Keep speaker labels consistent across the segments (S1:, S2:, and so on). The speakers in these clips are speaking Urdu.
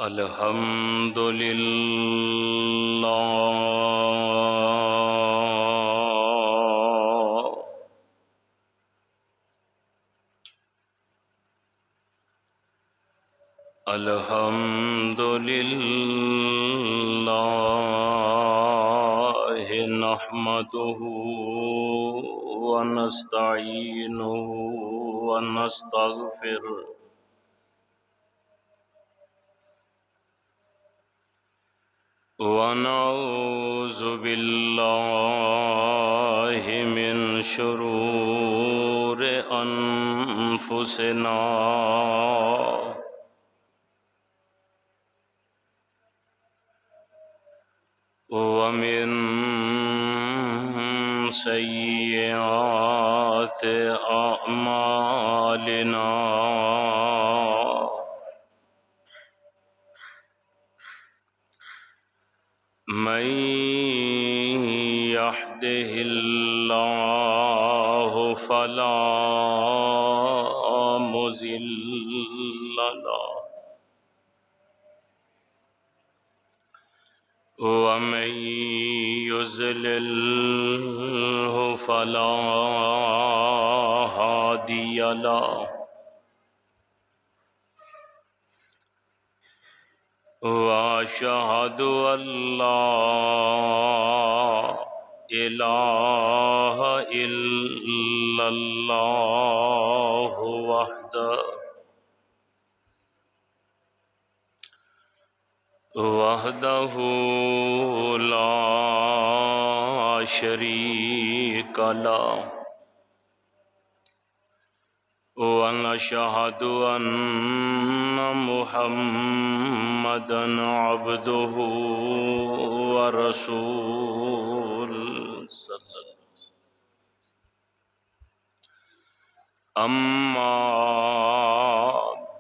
S1: الحمد للہ الحمد للہ نحمده ونستعینه ونستغفره ونعوذ باللہ من شرور انفسنا ومن سیئات اعمالنا من يهده الله فلا مضل له ومن يضلل فلا هادي له وأشهد أن لا إله إلا الله وحده لا شريك له ونشهد أن محمدًا عبده ورسوله صلى الله عليه وسلم أما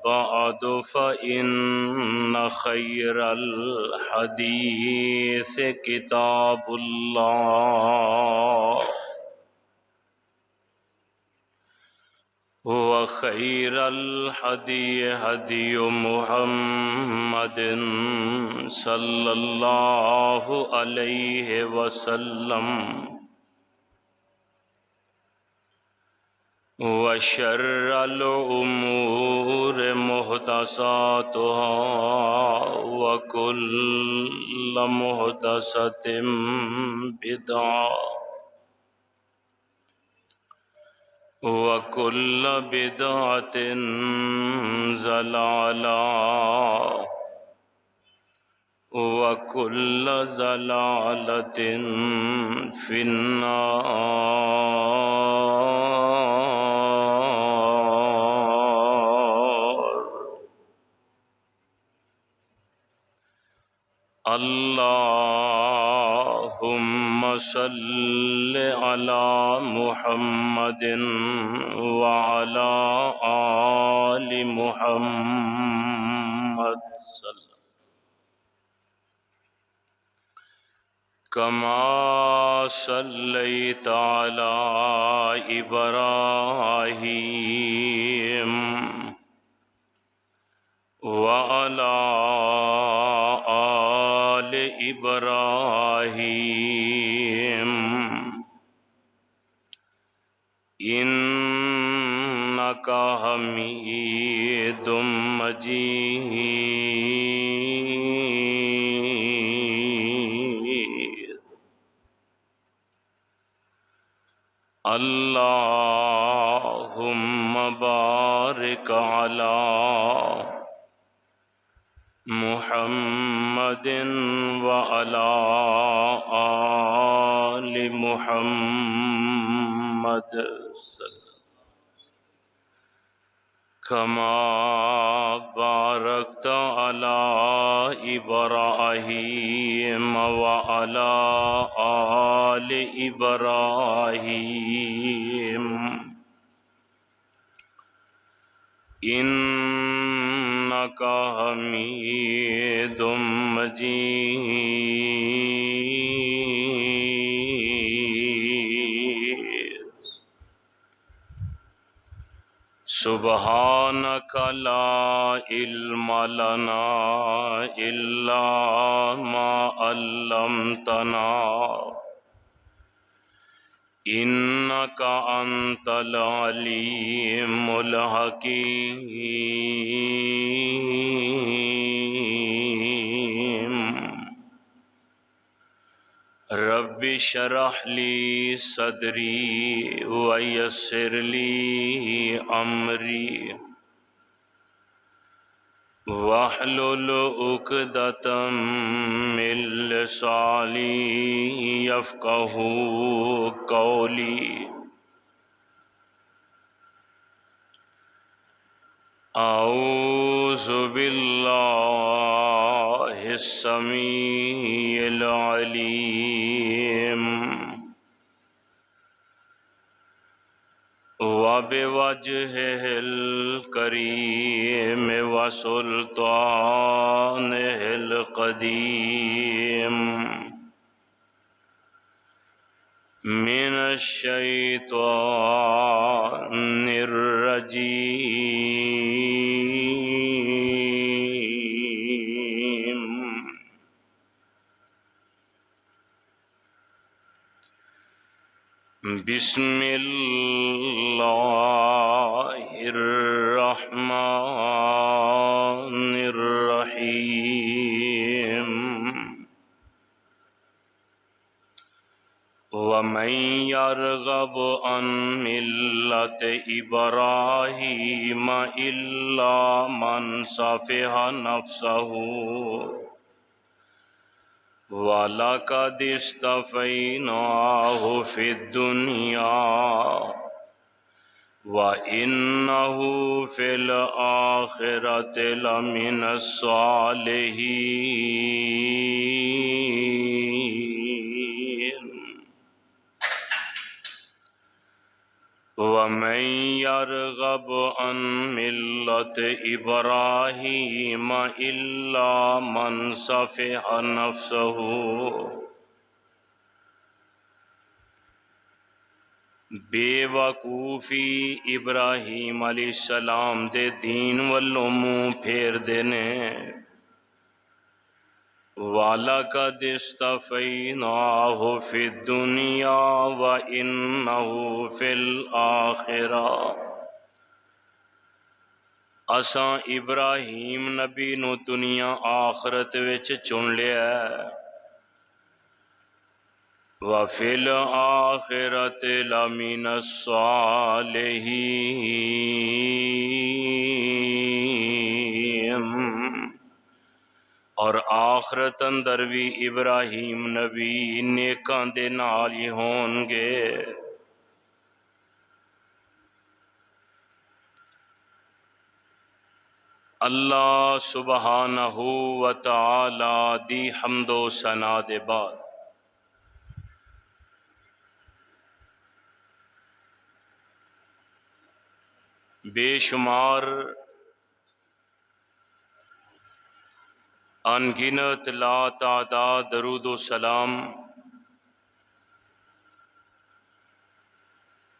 S1: بعد فإن خير الحديث كتاب الله وخير الهدي هدي محمد صلى الله عليه وسلم وشر الأمور محدثاتها وكل محدثة بدعة وكل بدعة ضلالة وكل ضلالة في النار. اللهم صل على محمد وعلى آل محمد كما صليت على إبراهيم وعلى آل إبراهيم إنك حميد مجيد. اللهم بارك على محمد وعلى آل محمد كما باركت على إبراهيم وعلى آل إبراهيم إنك حميد مجيد. سبحانك لا علم لنا إلا ما علمتنا إنك أنت العليم الحكيم رب اشرح لي صدري ويسر لي أمري واحلل عقدة من لساني يفقهوا قولي أعوذ بالله السميع العليم وبوجهه الكريم وسلطانه القديم من الشيطان الرجيم بسم الله الرحمن الرحيم ومن يرغب عن ملة إبراهيم إلا من سفه نفسه وَلَقَدِ اصْطَفَيْنَاهُ فِي الدُّنْيَا وَإِنَّهُ فِي الْآخِرَةِ لَمِنَ الصَّالِحِينَ وَمَن يَرْغَبْ عَن مِّلَّةِ إِبْرَاهِيمَ إِلَّا مَن سَفِهَ نَفْسَهُ بے وقوفی ابراہیم علیہ السلام دے دین والوں منہ پھیر دینے وَلَقَدِ اصْطَفَيْنَاهُ فِي الدُّنْيَا وَإِنَّهُ فِي الْآخِرَةِ اساں ابراہیم نبی نو دنیا آخرت وچ چن لیا ہے وَفِي الْآخِرَةِ لَمِنَ الصَّالِحِينَ اور آخرت اندر بھی ابراہیم نبی نیکاں دے نال ہی ہون گے اللہ سبحانہ و تعالی دی حمد و ثنا دے بعد بے شمار انگنت لا تعداد درود و سلام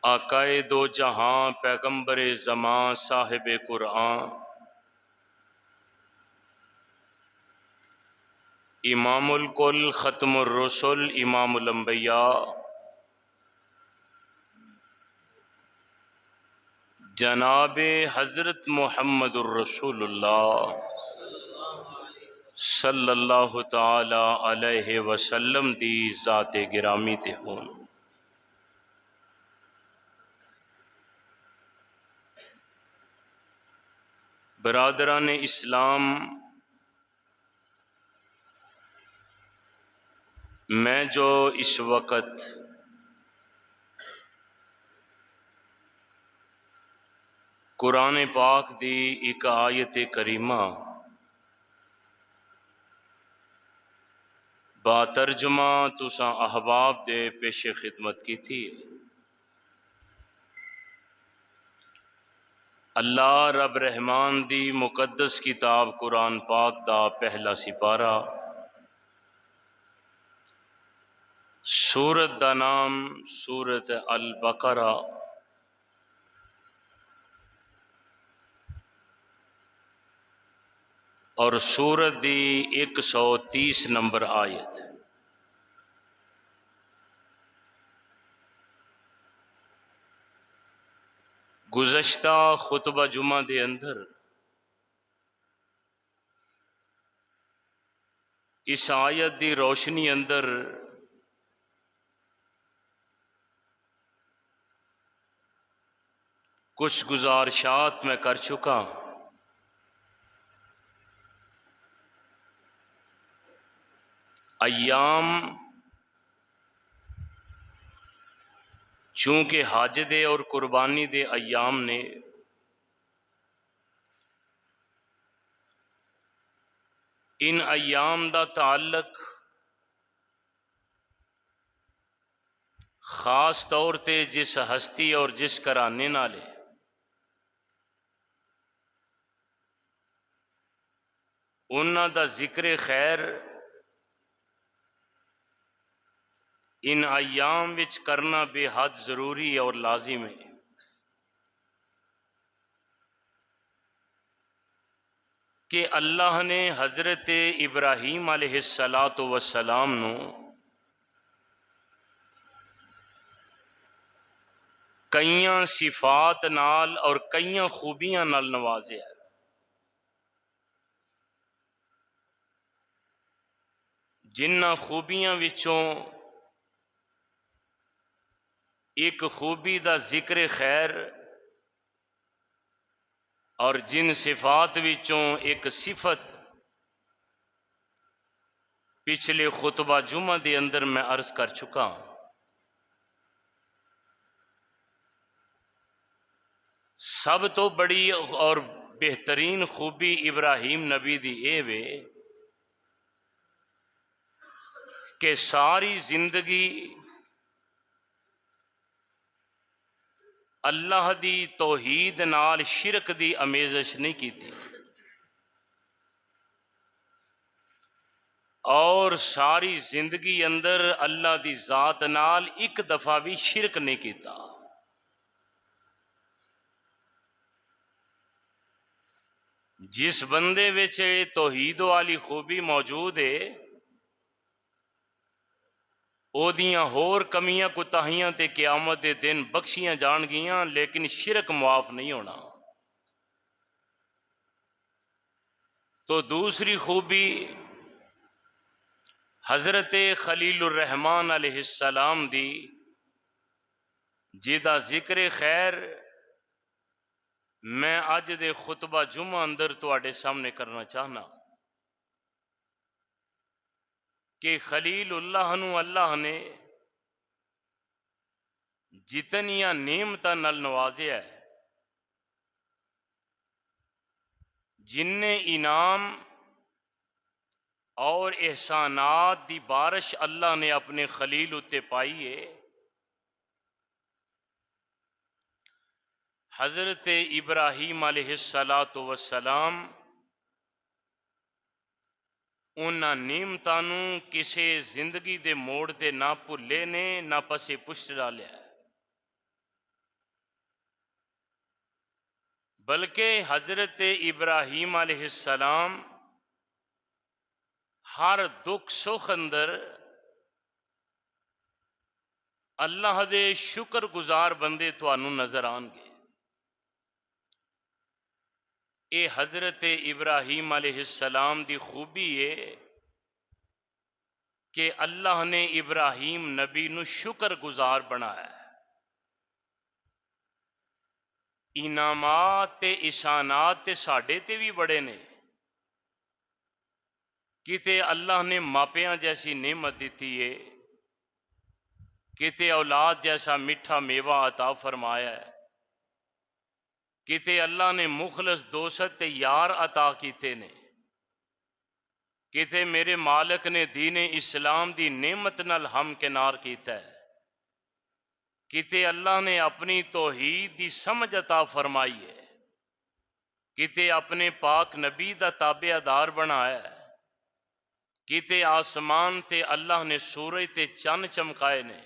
S1: آقائے دو جہاں پیغمبر زمان صاحب قرآن امام الکل ختم الرسل امام الانبیاء جناب حضرت محمد الرسول اللہ صلی اللہ تعالی علیہ وسلم دی ذات گرامی تے ہون برادران اسلام میں جو اس وقت قرآن پاک دی ایک آیت کریمہ با ترجمہ تساں احباب دے پیش خدمت کی تھی اللہ رب رحمان دی مقدس کتاب قرآن پاک دا پہلا سپارہ سورت دا نام سورت البقرہ اور سورت دی 130 نمبر آیت۔ گزشتہ خطبہ جمعہ دے اندر اس آیت دی روشنی اندر کچھ گزارشات میں کر چکا۔ ایام چونکہ حج دے اور قربانی دے ایام نے، ان ایام دا تعلق خاص طور تے جس ہستی اور جس گھرانے نال ہے، انہاں دا ذکر خیر ان ایام وچ کرنا بے حد ضروری اور لازم ہے۔ کہ اللہ نے حضرت ابراہیم علیہ السلام نو کئیاں صفات نال اور کئیاں خوبیاں نال نوازیا ہے۔ جنہاں خوبیاں وچوں ایک خوبی دا ذکر خیر اور جن صفات وچوں ایک صفت پچھلے خطبہ جمعہ دے اندر میں عرض کر چکا ہوں۔ سب تو بڑی اور بہترین خوبی ابراہیم نبی دی اے وے کہ ساری زندگی اللہ دی توحید نال شرک دی امیزش نہیں کیتی، اور ساری زندگی اندر اللہ دی ذات نال ایک دفعہ بھی شرک نہیں کیتا۔ جس بندے وچ توحید والی خوبی موجود ہے، او دیاں ہور کمیاں کوتاہیاں تے قیامت دے دن بخشیاں جان گیاں، لیکن شرک معاف نہیں ہونا۔ تو دوسری خوبی حضرت خلیل الرحمن علیہ السلام دی، جدا ذکر خیر میں اج دے خطبہ جمعہ اندر تواڈے سامنے کرنا چاہنا کہ خلیل اللہ نو اللہ نے جتنیاں نعمتاں نال نوازیا ہے، جن انعام اور احسانات دی بارش اللہ نے اپنے خلیل اتے پائی ہے، حضرت ابراہیم علیہ السلام انہاں نعمتاں نو کسے زندگی دے موڑ تے نہ بھلے نے نہ پسے پشت ڈالیا ہے، بلکہ حضرت ابراہیم علیہ السلام ہر دکھ سکھ اندر اللہ دے شکر گزار بندے تانوں نظر آن گے۔ اے حضرت ابراہیم علیہ السلام دی خوبی ہے کہ اللہ نے ابراہیم نبی نو شکر گزار بنایا ہے۔ انعامات تے احسانات تے ساڈے تے بھی بڑے نے، کتے اللہ نے ماپیاں جیسی نعمت دیتی ہے، کتے اولاد جیسا میٹھا میوہ عطا فرمایا ہے، کتے اللہ نے مخلص دوست تے یار عطا کیتے نے، کتے میرے مالک نے دین اسلام دی نعمت نال ہم کنار کیتا ہے، کتے اللہ نے اپنی توحید دی سمجھ عطا فرمائی ہے، کتے اپنے پاک نبی دا تابع دار بنایا ہے، کتے آسمان تے اللہ نے سورج تے چن چمکائے نے،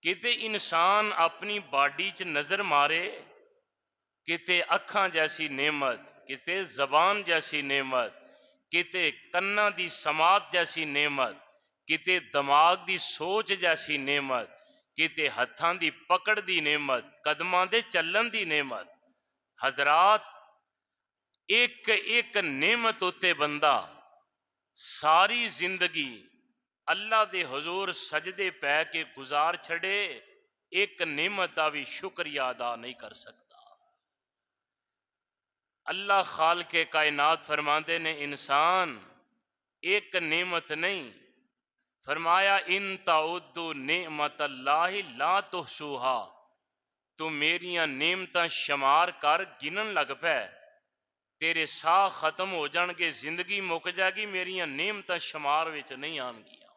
S1: کتے انسان اپنی باڈی چ نظر مارے، کتے اکھاں جیسی نعمت، کتے زبان جیسی نعمت، کتے کنا دی سماعت جیسی نعمت، کتے دماغ دی سوچ جیسی نعمت، کتے ہتھاں دی پکڑ دی نعمت، قدماں دے چلن دی نعمت۔ حضرات ایک ایک نعمت ہوتے بندہ ساری زندگی اللہ دے حضور سجدے پہ کے گزار چھڑے، ایک نعمت دا بھی شکریہ ادا نہیں کر سکتا۔ اللہ خالق کائنات فرماندے نے انسان ایک نعمت نہیں، فرمایا ان تعدوا نعمت اللہ لا تحصوہا، تو میریاں نعمتاں شمار کر گنن لگ پے، تیرے ساہ ختم ہو جان گے، زندگی مک جائے گی، میریاں نعمتاں شمار وچ نہیں آن گیاں۔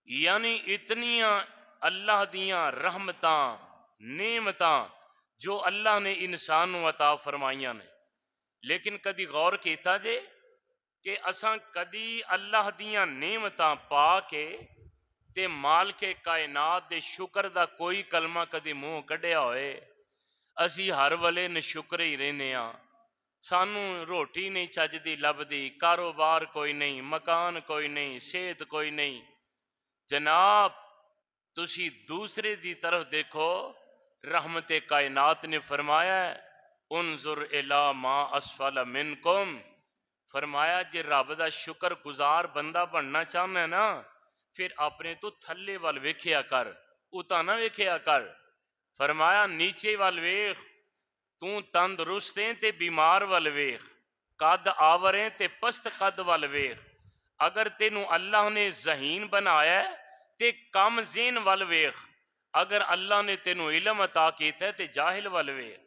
S1: یعنی اتنیاں اللہ دیاں رحمتاں نعمتاں جو اللہ نے انسان نو عطا فرمائیاں نے، لیکن کدی غور کیتا جے کہ اساں کدی اللہ دیاں نعمتاں پا کے تے مالک کائنات دے شکر دا کوئی کلمہ کدی منہ کڈیا ہوئے؟ اسی ہر ولے نشکر ہی رہنے ہاں، سانو روٹی نہیں چجدی لبدی، کاروبار کوئی نہیں، مکان کوئی نہیں، صحت کوئی نہیں۔ جناب تسی دوسرے دی طرف دیکھو، رحمت کائنات نے فرمایا ہے انظر الی ما اسفل منکم، فرمایا جے رب دا شکر گزار بندہ بننا چاہنا ہے نا، پھر اپنے تو تھلے وال ویکھیا کر، اتا نہ ویکھیا کر۔ فرمایا نیچے وال ویکھ، تو تندرست ہیں تے بیمار وال ویکھ، قد آوریں تے پست قد وال ویکھ، اگر تینوں اللہ نے ذہین بنایا ہے تے کم ذہن وال ویکھ، اگر اللہ نے تینوں علم عطا کیتا ہے تے جاہل وال ویکھ،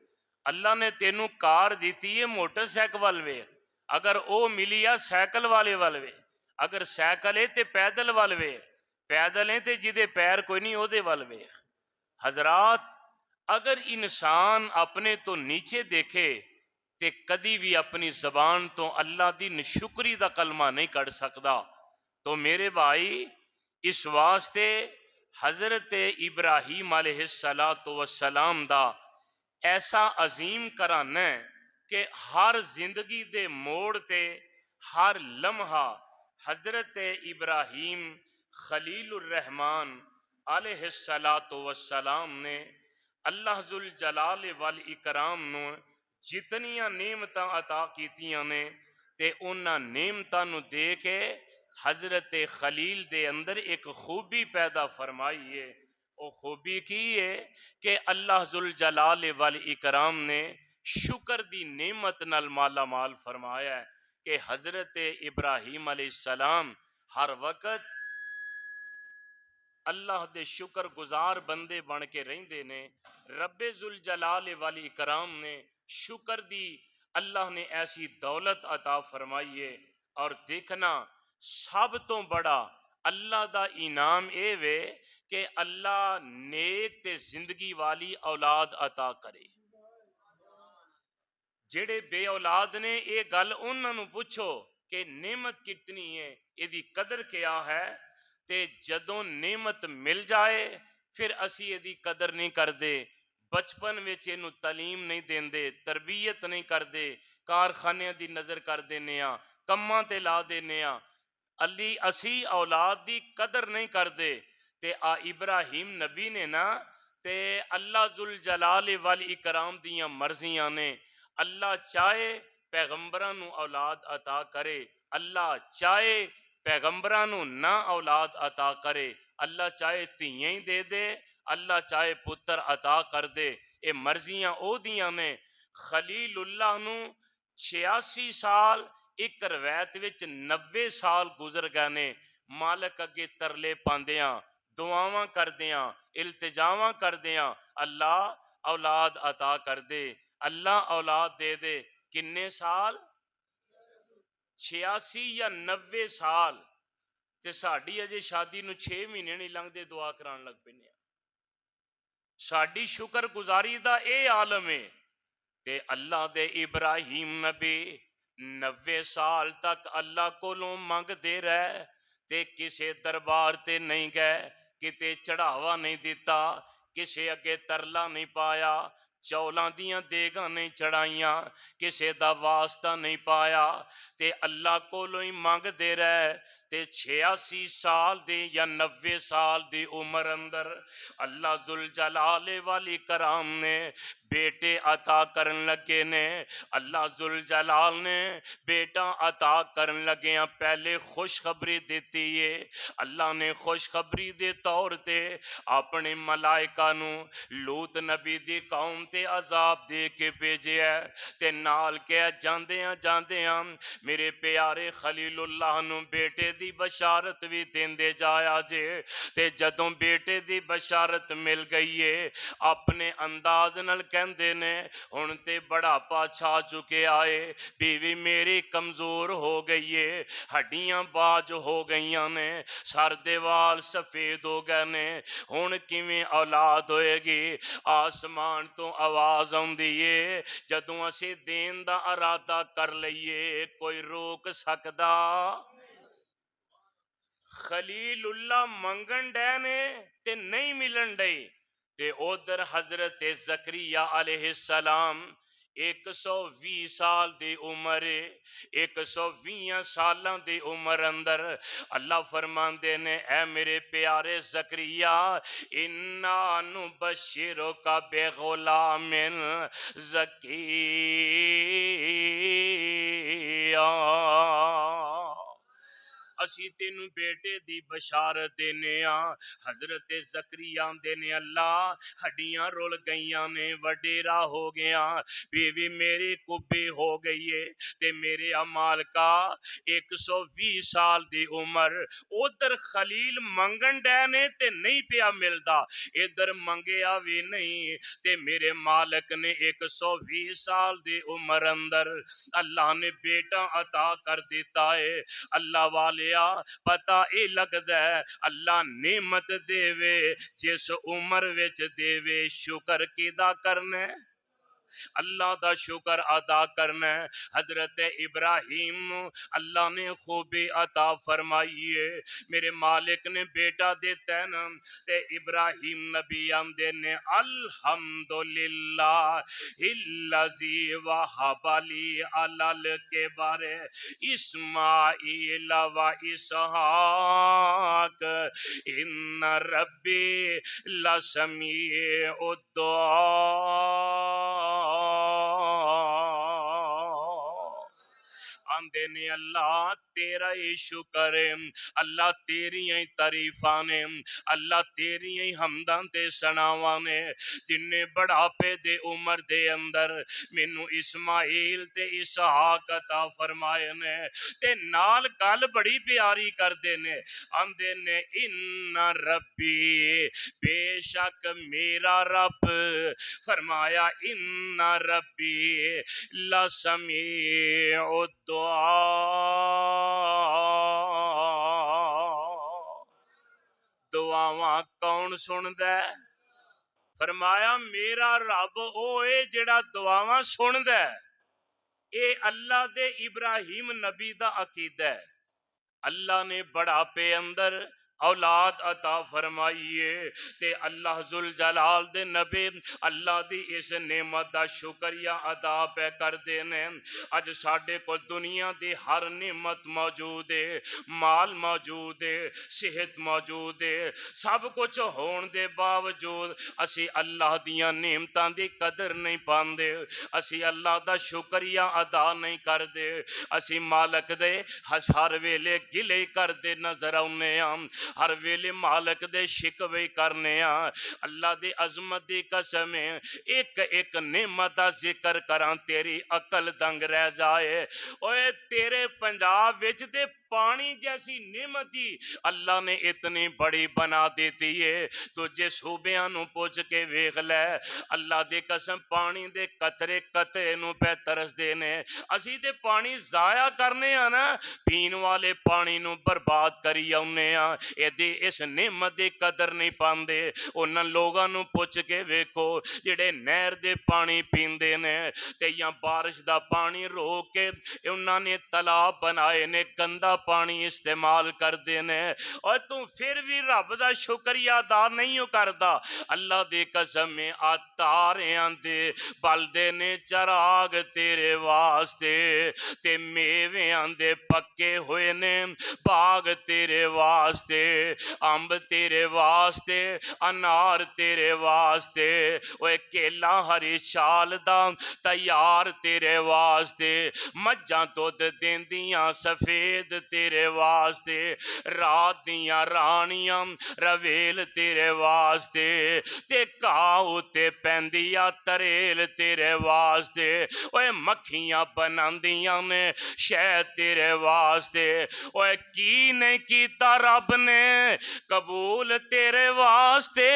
S1: اللہ نے تینوں کار دیتی ہے موٹر سائیکل وال ویکھ، اگر او ملی ہے سائیکل والے وال ویکھ، اگر سائیکل ہے تے پیدل وال ویکھ، پیدل ہے تے جدے پیر کوئی نہیں او دے وال ویکھ۔ حضرات اگر انسان اپنے تو نیچے دیکھے تے کدی بھی اپنی زبان تو اللہ دی نشکری دا کلمہ نہیں کر سکتا، تو میرے بھائی اس واسطے حضرت ابراہیم علیہ السلام دا ایسا عظیم کران ہے کہ ہر زندگی دے موڑ تے ہر لمحہ حضرت ابراہیم خلیل الرحمن علیہ السلام نے اللہ ذوالجلال والاکرام نو جتنیاں نعمتاں عطا کیتیاں نے تے انہاں نعمتاں نو دے کے حضرت خلیل دے اندر ایک خوبی پیدا فرمائی ہے۔ وہ خوبی کی ہے کہ اللہ ذوالجلال والاکرام نے شکر دی نعمت نال مالا مال فرمایا ہے کہ حضرت ابراہیم علیہ السلام ہر وقت اللہ دے شکر گزار بندے بن کے رہندے نے۔ رب ذوالجلال والاکرام نے شکر دی اللہ نے ایسی دولت عطا فرمائی ہے، اور دیکھنا سب تو بڑا اللہ دا انعام اے وے کہ اللہ نیک تے زندگی والی اولاد عطا کرے۔ جڑے بے اولاد نے اے گل انہاں نو پوچھو کہ نعمت کتنی ہے، اے دی قدر کیا ہے، تے جدوں نعمت مل جائے پھر اسی اے دی قدر نہیں کردے، بچپن وچ اینو تعلیم نہیں دیندے، تربیت نہیں کردے، کارخانے دی نظر کر دینے ہاں، کماں تے لا دینے ہاں، علی اسی اولاد دی قدر نہیں کردے۔ تے ابراہیم نبی نے نا تے اللہ ذوالجلال والاکرام دیاں مرضیاں نے، اللہ چاہے پیغمبراں نو اولاد عطا کرے، اللہ چاہے پیغمبراں نو نہ اولاد عطا کرے، اللہ چاہے تھیاں ہی دے دے، اللہ چاہے پتر عطا کر دے، اے مرضیاں او دیاں نے۔ خلیل اللہ نو 86 سال، ایک روایت وچ 90 سال گزر گئے نے، مالک اگے ترلے پاندیاں، دعاواں کردیاں، التجاواں کردیاں، اللہ اولاد عطا کر دے، اللہ اولاد دے دے۔ کنے سال؟ 86 یا 90 سال، تے ساڈی اجے شادی نو 6 مہینے نہیں لنگدے دعا کران لگ پینے۔ ساڈی شکر گزاری دا اے عالم ہے، تے اللہ دے ابراہیم نبی 90 سال تک اللہ کولوں منگ دے رہے، تے کسے دربار تے نہیں گئے، کتے چڑھاوا نہیں دیتا، کسے اگے ترلا نہیں پایا، چولاں دیاں دیگاں نہیں چڑھائیاں، کسے دا واسطہ نہیں پایا، تے اللہ کولوں ہی مانگ دے رہے، تے 86 سال دی یا 90 سال دی عمر اندر اللہ ذوالجلال والی کرام نے بیٹے عطا کرن لگے نے۔ اللہ ذوالجلال نے بیٹا عطا کرن لگے ہیں، پہلے خوشخبری دیتی ہے۔ اللہ نے خوشخبری دے طور تے اپنے ملائکہ نو لوط نبی دی قوم تے عذاب دے کے بھیجے ہے، تے نال کہہ جاندے ہیں میرے پیارے خلیل اللہ نو بیٹے دی بشارت بھی دیندے جایا جے۔ تے جدوں بیٹے دی بشارت مل گئی ہے، اپنے انداز نال کہندے نے ہن تے بڑھاپا چھا چکے آئے، بیوی میری کمزور ہو گئی ہے، ہڈیاں باج ہو گئیاں نے، سر دے وال سفید ہو گئے نے، ہن کیویں اولاد ہوئے گی؟ آسمان تو آواز آندی ہے، جدوں اسی دین دا ارادہ کر لئیے کوئی روک سکدا؟ خلیل اللہ منگن ڈے نے تے نہیں ملن ڈے، تے ادھر حضرت زکریا علیہ السلام 120 سال دی عمر، 120 سالاں دی عمر اندر اللہ فرماندے نے اے میرے پیارے زکریا انا نبشرک بغلام زکی، اسی تینوں بیٹے دی بشارت دینے آں۔ حضرت زکریا دینے اللہ ہڈیاں رول گئیاں نے، وڈیرا ہو گیا، بیوی میری کبھی ہو گئی ہے، تے میرے امال کا 120 سال دی عمر، ادھر خلیل منگن ڈے نے تے نہیں پیا ملدا، ادھر منگیا بھی نہیں، تے میرے مالک نے 120 سال دی عمر اندر اللہ نے بیٹا عطا کر دیتا ہے۔ اللہ والیا پتہ اے لگدا ہے اللہ نعمت دیوے جس عمر وچ دیوے، شکر کیدا کرنا ہے؟ اللہ دا شکر ادا کرنا ہے۔ حضرت ابراہیم اللہ نے خوبی عطا فرمائی ہے، میرے مالک نے بیٹا دیتا ہے نا، تے ابراہیم نبی آمدے نے الحمدللہ الذی وہب لی علی الکبر اسماعیل و اسحاق ان ربی لسمیع الدعاء۔ آندے نے اللہ تیرا ہی شکر ہے، اللہ تیری ہی تعریفاں نے، اللہ تیری ہی حمداں تے ثناواں نے، جن نے بڑھاپے دے عمر دے اندر مینوں اسماعیل تے اسحاق عطا فرمائے نے، تے نال گل بڑی پیاری کر دے نے، آندے نے ان ربی بے شک میرا رب، فرمایا ان ربی لسمیع الدعاء، دعاواں کون سندا ہے؟ فرمایا میرا رب اوے جڑا دعاواں سندا ہے۔ اے اللہ دے ابراہیم نبی دا عقیدہ ہے، اللہ نے بڑھاپے اندر اولاد عطا فرمائیے، تے اللہ ذوالجلال دے نبی اللہ دی اس نعمت دا شکریہ ادا پہ کر دینے۔ اج ساڈے کو دنیا دی ہر نعمت موجود ہے، مال موجود ہے، صحت موجود ہے، سب کچھ ہون دے باوجود اسی اللہ دیاں نعمتاں دی قدر نہیں پاندے، اسی اللہ دا شکریہ ادا نہیں کر دے، اسی مالک دے ہر ویلے گلے کر دے نظر آنے ہم، ہر ویلے مالک دے شکوے کرنے ہاں۔ اللہ دی عظمت دی قسم ہے، ایک ایک نعمت دا ذکر کراں تیری عقل دنگ رہ جائے۔ اوے تیرے پنجاب وچ تے پانی جیسی نعمتی اللہ نے اتنی بڑی بنا دیتی ہے، تو جے صوبیاں نو پوچھ کے ویکھ لے، اللہ دی قسم پانی دے قطرے قطرے نو پہ ترس دینے، اسی تے پانی ضائع کرنے ہاں نا، پین والے پانی نو برباد کری آنے ہاں، ایدی اس نعمت دی قدر نہیں پاندے۔ انہاں لوگاں نو پوچھ کے ویکھو جڑے نہر دے پانی پیندے نے، تے یا بارش دا پانی روک کے انہاں نے تالاب بنائے نے، گندا پانی استعمال کردے نے اور تو پھر بھی رب دا شکریہ ادا نہیں ہو کردا اللہ دی قسم آ تاریاں دے بلدے نے چراغ تیرے واسطے تے میویاں دے پکے ہوئے نے باغ تیرے واسطے امب تیرے واسطے انار تیرے واسطے اوے کیلا ہری چال دا تیار تیرے واسطے مجھاں دودھ دیندیاں سفید تیرے واسطے رات دیاں رانیاں رویل تیرے واسطے تے کاؤ تے پیندیا تریل تیرے واسطے اوے مکھیاں بناندیاں نے شہد تیرے واسطے اوے کی نہیں کیتا رب نے قبول تیرے واسطے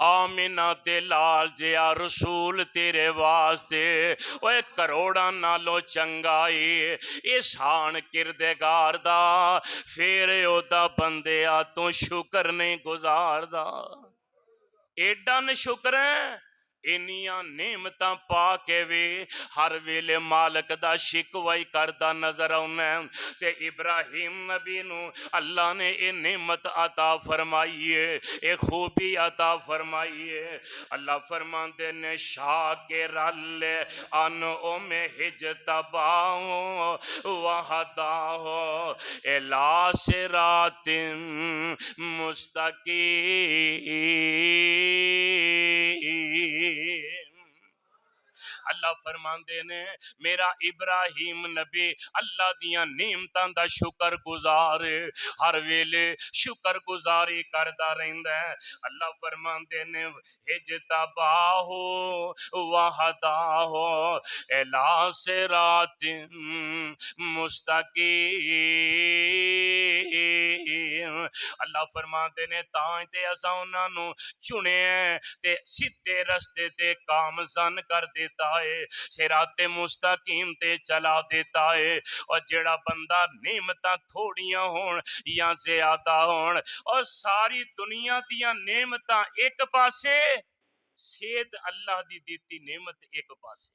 S1: آمینہ تے لال جیا رسول تیرے واسطے اوے کروڑاں نالو چنگائی احسان کردگار دا پھر او دا بندیا تو شکر نہیں گزار دا ایڈا نہ شکر ہے انیاں نعمتاں پا کے وی ہر ویلے مالک دا شکوائی کردہ نظر آنا تے ابراہیم نبی نو اللہ نے اے نعمت عطا فرمائیے اے خوبی عطا فرمائیے اللہ فرماندے نے شاکر ان میں ہجتباہو وحداہو الی صراط مستقیم اللہ فرماندے نے میرا ابراہیم نبی اللہ دیاں نعمتاں دا شکر گزار ہر ویلے شکر گزاری کردا رہندا ہے اللہ فرماندے نے اجتباہو وہداہو الی صراط مستقیم اللہ فرماندے نے تاں تے اساں انہاں نو چنے تے سیدھے رستے تے کامزن کر دیتا ہے صراط مستقیم تے چلا دیتا ہے اور جڑا بندہ نعمتاں تھوڑیاں ہون یا زیادہ ہون اور ساری دنیا دیاں نعمتاں ایک پاسے صحت اللہ دی دیتی نعمت ایک پاسے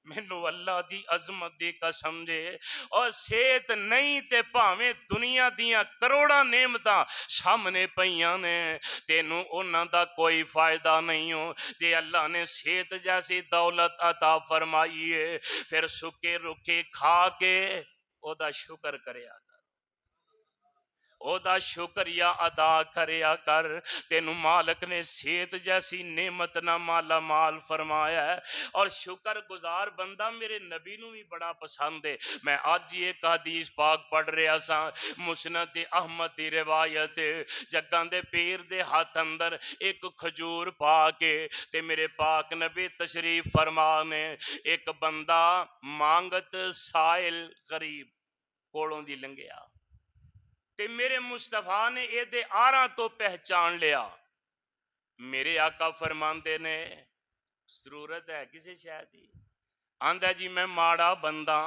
S1: مینو اللہ دی عظمت دی قسم دے اور صحت نہیں تے پاویں دنیا دیاں کروڑاں نعمتاں سامنے پیاں نے تینوں انہاں دا کوئی فائدہ نہیں ہو تے اللہ نے صحت جیسی دولت عطا فرمائی ہے پھر سکے رکھے کھا کے او دا شکر کریا او دا شکریہ ادا کریا کر تینو مالک نے صحت جیسی نعمت نہ مالا مال فرمایا ہے اور شکر گزار بندہ میرے نبی نو بھی بڑا پسند ہے میں آج ایک حدیث پاک پڑھ رہا سا مسند احمد دی روایت جگاں دے پیر دے ہاتھ اندر ایک کھجور پا کے تے میرے پاک نبی تشریف فرما نے ایک بندہ مانگت سائل غریب کوڑوں دی لنگیا تے میرے مصطفیٰ نے اے دے آراں تو پہچان لیا میرے آقا فرماندے نے ضرورت ہے کسی شاید ہی آندہ جی میں ماڑا بندہ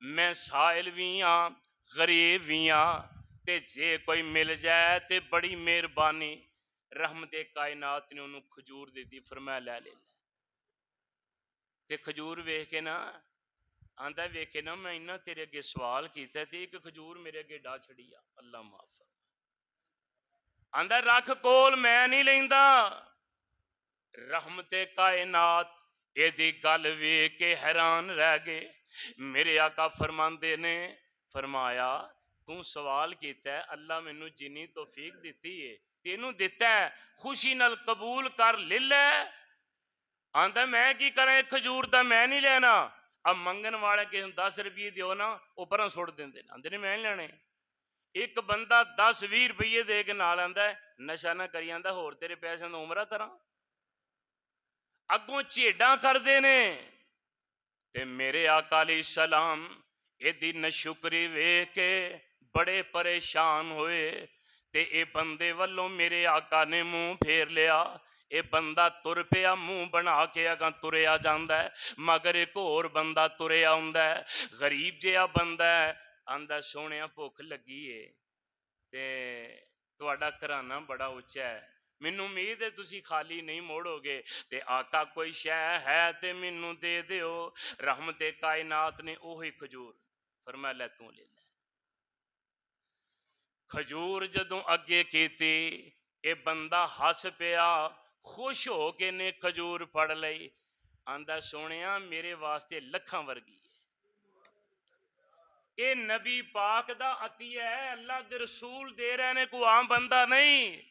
S1: میں سائل بھی ہاں غریب بھی ہاں تے جے کوئی مل جائے تے بڑی مہربانی رحمت کائنات نے انہوں کھجور دیتی فرمایا لے لے تے کھجور ویکھ کے نا آندہ ویکھے نا میں انہاں تیرے اگے سوال کیتا تھے کہ کھجور میرے اگے ڈا چھڑیا اللہ معاف آندہ رکھ کول میں نہیں لیندا رحمت کائنات اے دی گل ویکھ کے حیران رہ گئے میرے آقا فرماندے نے فرمایا تو سوال کیتا ہے اللہ مینوں جنی توفیق دیتی ہے تینوں دیتا ہے خوشی نال قبول کر لے لے آندہ میں کی کریں کھجور دا میں نہیں لینا اب منگن والے کے 10 روپیے دیو نا اوپراں سوڑ دیندے آندے نے میں نہیں لینے ایک بندہ 10-20 روپیے دے کے نال آندا ہے نشہ نہ کری آندا ہور تیرے پیسے نہ عمرہ کراں اگوں چیڑاں کر دینے تے میرے آقا علیہ السلام اے دی نشکری وے کے بڑے پریشان ہوئے تے اے بندے والوں میرے آقا نے منہ پھیر لیا اے بندہ تر پیا منہ بنا کے اگاں تریا جاندا ہے مگر ایک اور بندہ تریا ہوندا ہے غریب جہا بندہ ہے آندا سونیا بھوک لگی ہے تے تہاڈا گھرانہ بڑا اچا ہے مینوں امید ہے تسی خالی نہیں موڑو گے تے آقا کوئی شے ہے تے مینوں دے دیو رحمت کائنات نے اوہی کھجور فرمایا لے تو لے لے۔ کھجور جدوں اگے کیتی، اے بندہ ہس پیا، خوش ہو کے نے کھجور پھڑ لئی، آندا سونیا میرے واسطے لکھاں ورگی ہے، اے نبی پاک دا عطیہ ہے، اللہ دے رسول دے رہے نے، کوئی عام بندہ نہیں۔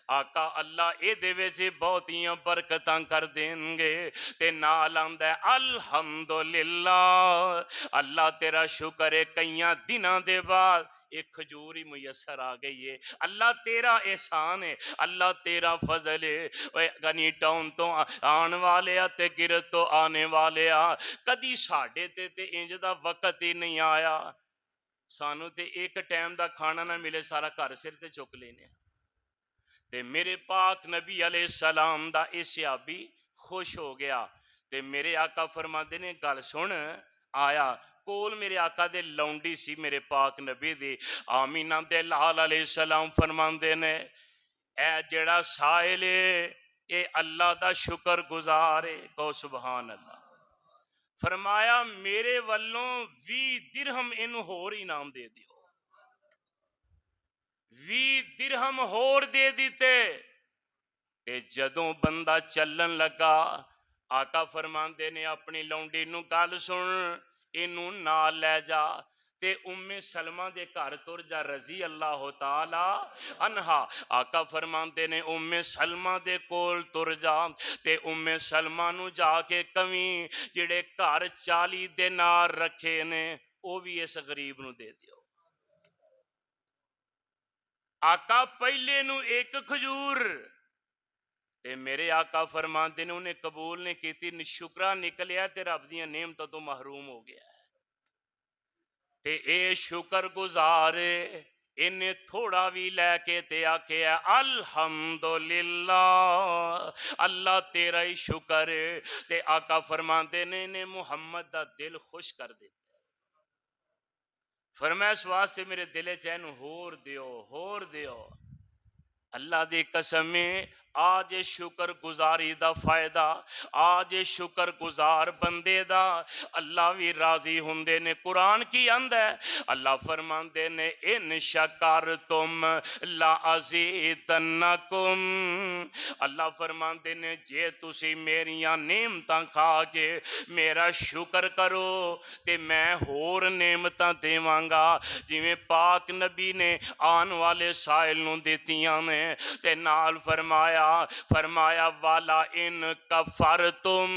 S1: آقا اللہ اے دے وچ بہتیاں برکتاں کر دیں گے، تے نال آندا ہے الحمدللہ، اللہ تیرا شکر ہے کئیاں دناں دے بعد ایک کھجوری میسر آ گئی ہے، اللہ تیرا احسان ہے، اللہ تیرا فضل ہے۔ اے گنی ٹاؤن تو آن والے تے گرت تو آنے والے کدی ساڈے تے انج دا وقت ہی نہیں آیا، سانو تے ایک ٹائم دا کھانا نہ ملے سارا گھر سر تے چک لینے، تے میرے پاک نبی علیہ السلام دا اے صحابی خوش ہو گیا، تے میرے آقا فرماندے نے گل سن، آیا کول میرے آقا دے لونڈی سی میرے پاک نبی دی، آمینہ دے لال علیہ السلام فرماندے نے اے جڑا سائل ہے اے اللہ دا شکر گزار ہے، کہو سبحان اللہ۔ فرمایا میرے والوں 20 درہم انہوں ہور انعام دے دیو، 20 درہم ہور دے دیتے، تے جدوں بندہ چلن لگا، آقا فرماندے نے اپنی لونڈی نو گل سن، اینو نال لے جا، تے ام سلمہ دے گھر تر جا رضی اللہ تعالی عنہا۔ آقا فرماندے نے ام سلمہ دے کول تر جا، تے ام سلمہ نو جا کے کہیں جڑے گھر 40 دینار رکھے نے او بھی اس غریب نو دے دیو۔ آقا پہلے نو ایک کھجور، تے میرے آقا فرماندے نے انہیں قبول نہیں کیتی، شکرہ نکلیا تے رب دیاں نعمتوں تو محروم ہو گیا، تے اے شکر گزارے انہیں تھوڑا بھی لے کے تے آکے الحمدللہ، اللہ تیرا ہی شکر ہے، تے آقا فرماندے نے انہیں محمد دا دل خوش کر دیتا، فرمایا اس واسطے میرے دلے چین ہور دیو۔ اللہ دی قسم آج شکر گزاری دا فائدہ، آج شکر گزار بندے دا اللہ بھی راضی ہوندے نے۔ قرآن کی اند ہے، اللہ فرماندے نے ان شکرتم لازیدنکم، اللہ فرماندے نے جے تسی میریاں نعمتاں کھا کے میرا شکر کرو تے میں ہور نعمتاں دیواں گا، جویں پاک نبی نے آن والے سائل نوں دیتیاں نے، تے نال فرمایا والا ان کفرتم،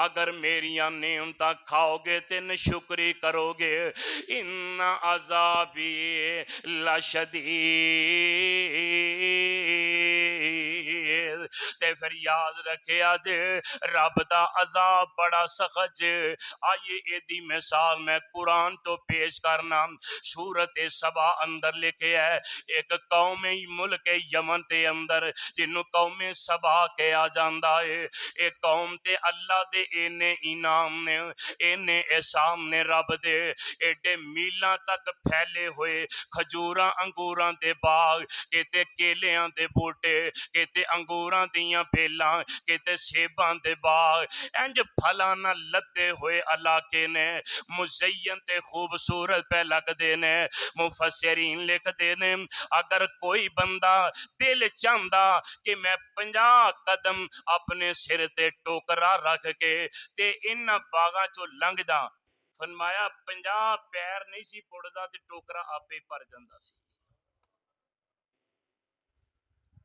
S1: اگر میریاں نعمتاں کھاؤ گے تے نشکری کرو گے، ان عذابی لشدید، تے پھر یاد رکھے آج رب دا عذاب بڑا سخت جے۔ آئیے اے دی مثال میں قرآن تو پیش کرنا، سورت سبا اندر لکھے ہے، ایک قوم ملک یمن دے اندر جنوں قوم سبا کہا جاندا ہے، ایک قوم تے اللہ دے اینے انعام نے، اینے احسان نے رب دے، ایڈے میلاں تک پھیلے ہوئے کھجوراں انگوراں دے باغ، کتے کیلیاں دے بوٹے، کتے انگوراں دیاں بیلاں، کتے سیباں دے باغ، انج پھلاں نہ لدے ہوئے علاقے نے، مزین تے خوبصورت پہ لگ دے نے۔ مفسرین لکھ دے نے اگر کوئی بندہ دل چاہندا کہ میں 50 قدم اپنے سر تے ٹوکرا رکھ کے تے ان باغاں چوں لنگ جا، فرمایا 50 پیر نہیں سی پڑدا تے ٹوکرا آپے پر جاندا سی۔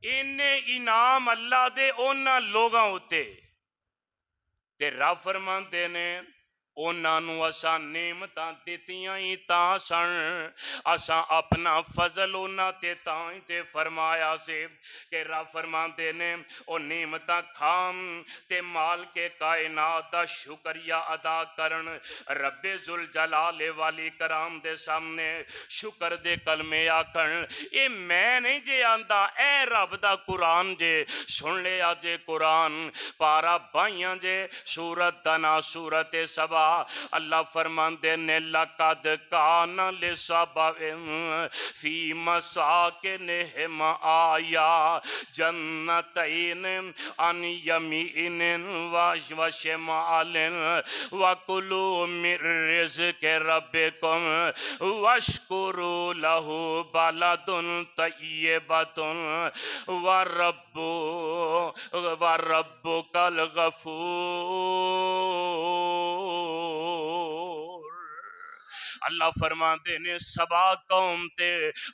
S1: اینے انعام اللہ دے اونا لوگاں ہوتے، تے رب فرماندے نے اونا نو اساں نعمتاں دیتیاں ہی تاں سن، اساں اپنا فضل اونا تے تاں ہی تے فرمایا سے کہ رب فرماندے نے او نعمتاں کھام تے مال کے کائنات دا شکریہ ادا کرن، رب ذوالجلال والی کرام دے سامنے شکر دے کلمے آکھن، اے میں نہیں جے آندا، اے رب دا قرآن جے، سن لے آجے قرآن پارا بائیاں جے، سورت دنا سورت سبا اللہ فرماندے نے لقد کان لسبعٍ فی مساکنہم آیا جنتین عن یمین و شمال وَكُلُوا مِن رِّزْقِ رَبِّكُمْ وَاشْكُرُوا لَهُ بَلَدٌ طَيِّبَةٌ وَرَبُّكَ الْغَفُورُ۔ اللہ فرماندے نے سبا قوم تے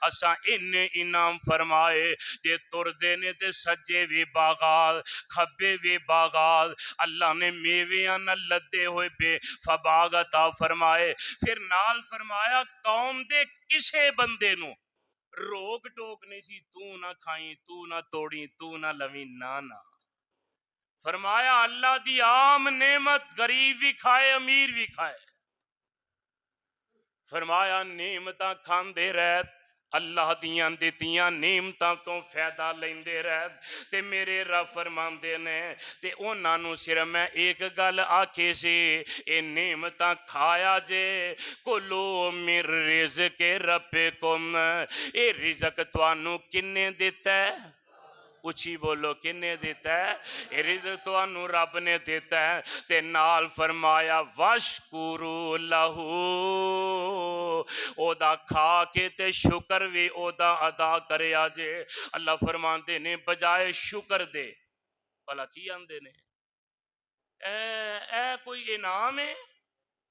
S1: اساں انعام فرمائے جے تر دینے تے سجے بھی باغات کھبے بھی باغات اللہ نے میویاں نہ لدے ہوئے بے فباغ عطا فرمائے۔ پھر نال فرمایا قوم دے کسے بندے نو روک ٹوک نہیں سی، تو نہ کھائیں، تو نہ توڑیں، تو نہ لویں، نہ فرمایا اللہ دی عام نعمت غریب بھی کھائے امیر بھی کھائے۔ فرمایا نعمتاں کھاندے رہ اللہ دیاں دتیاں نعمتاں تو فائدہ لیندے رہ تے میرے رب فرماندے نے تے انہاں نو صرف میں ایک گل آکھی سی اے نعمتاں کھایا جے کلو من رزق ربکم اے رزق توانو کنے دیتا ہے؟ اچھی بولو کنے دیتا ہے؟ اے رزق توانو رب نے دیتا ہے تے نال فرمایا وَاشْكُرُوا لَهُ او دا کھا کے تے شکر بھی او دا ادا کرے آجے۔ اللہ فرماندے نے بجائے شکر دے بھلا کی آندے نے اے کوئی انعام ہے؟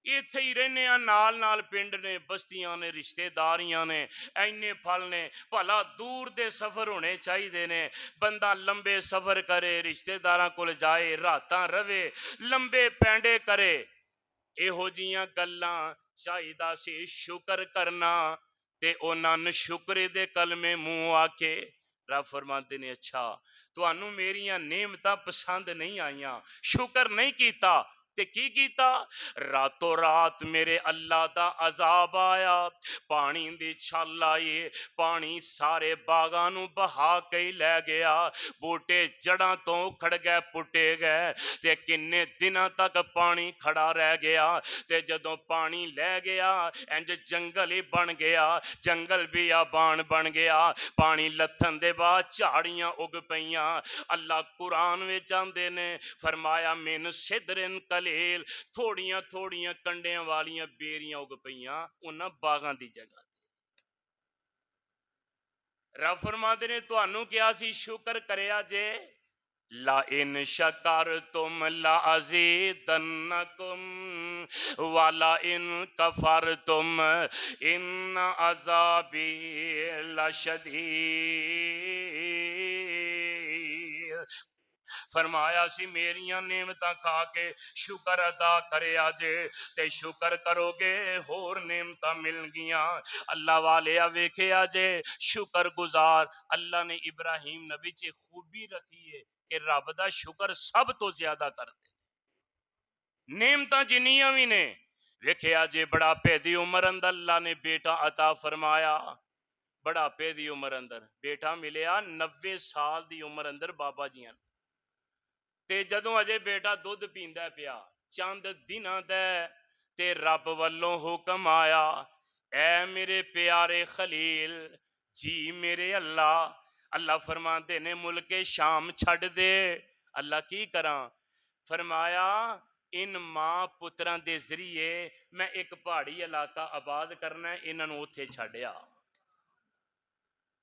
S1: ایتھے ہی رہنے نال نال پنڈ نے بستیاں نے رشتہ داریاں نے اینے پھل نے بھلا دور دے سفر ہونے چاہیے نے بندہ لمبے سفر کرے رشتہ داراں کول جائے راتاں روے لمبے پینڈے کرے اے ہو جیاں گلاں چاہیدہ سی شکر کرنا تے انہاں نے شکر دے کلمے منہ آکے رب فرماتے نے اچھا تو انہوں میریاں نعمتاں پسند نہیں آئیاں شکر نہیں کیتا تے کی کیتا راتوں رات میرے اللہ دا عذاب آیا پانی دی چھل آئی پانی سارے باغانوں بہا کے لے گیا بوٹے جڑاں تو کھڑ گئے پٹے گئے تے کنے دنوں تک پانی کھڑا رہ گیا تے جدوں پانی لے گیا انج جنگل ہی بن گیا جنگل بھی آبان بن گیا پانی لتھن دے بعد جھاڑیاں اگ پئیاں اللہ قرآن وچ آندے نے فرمایا من صدرن کلیل تھوڑیاں تھوڑیاں کنڈیاں والیاں بیریاں اگ پئیاں انہاں باغاں دی جگہ رب فرماندے نے تانوں کیا سی شکر کریا جے لا ان شکرتم لا ازیدنکم والا ان کفرتم ان عذابی لشدید فرمایا سی میریاں نعمتاں کھا کے شکر ادا کرے آجے تے شکر کرو گے ہور نعمتاں مل گیاں اللہ والے ویکھے آجے شکر گزار اللہ نے ابراہیم نبی چے خوبی رکھی ہے کہ رب دا شکر سب تو زیادہ کر دے نعمتاں جنیاں بھی نے ویکھے آجے بڑا پیدی عمر اندر اللہ نے بیٹا عطا فرمایا بڑا پیدی عمر اندر بیٹا ملیا 90 سال دی عمر اندر بابا جیاں تے جدوں اجے بیٹا دودھ پیندا پیا چند دناں دے تے رب والوں حکم آیا اے میرے پیارے خلیل جی میرے اللہ فرماندے نے ملک شام چھڑ دے اللہ کی کراں فرمایا ان ماں پتراں دے ذریعے میں ایک پہاڑی علاقہ آباد کرنا ہے انہاں نوں اوتھے چھڈیا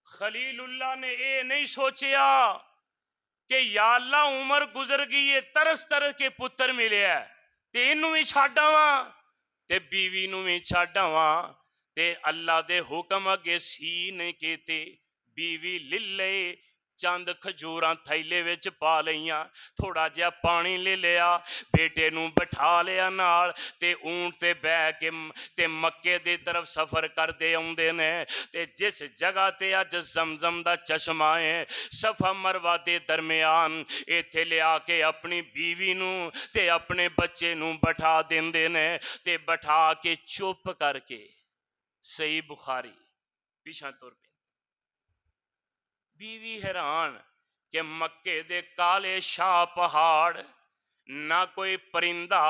S1: خلیل اللہ نے اے نہیں سوچیا کہ یا اللہ عمر گزر گئی ہے ترس کے پتر ملے ہے تے انہوں بھی چھاڑاواں تے بیوی نوں بھی چھاڑاواں تے اللہ دے حکم اگے سی نہیں کیتے بیوی للے چند کھجوراں تھیلے وچ پا لیاں تھوڑا جہا پانی لے لیا بیٹے نوں بٹھا لیا نال تے اونٹ تے بہ کے تے مکے دی طرف سفر کردے اوندے نے تے جس جگہ تے اج زمزم دا چشمہ ہے صفا مروہ دے درمیان ایتھے لے آ کے اپنی بیوی نوں تے اپنے بچے نوں بٹھا دیندے نے تے بٹھا کے چپ کر کے صحیح بخاری پیچھے تر پہ بیوی حیران کہ مکے دے کالے شاہ پہاڑ نہ کوئی پرندہ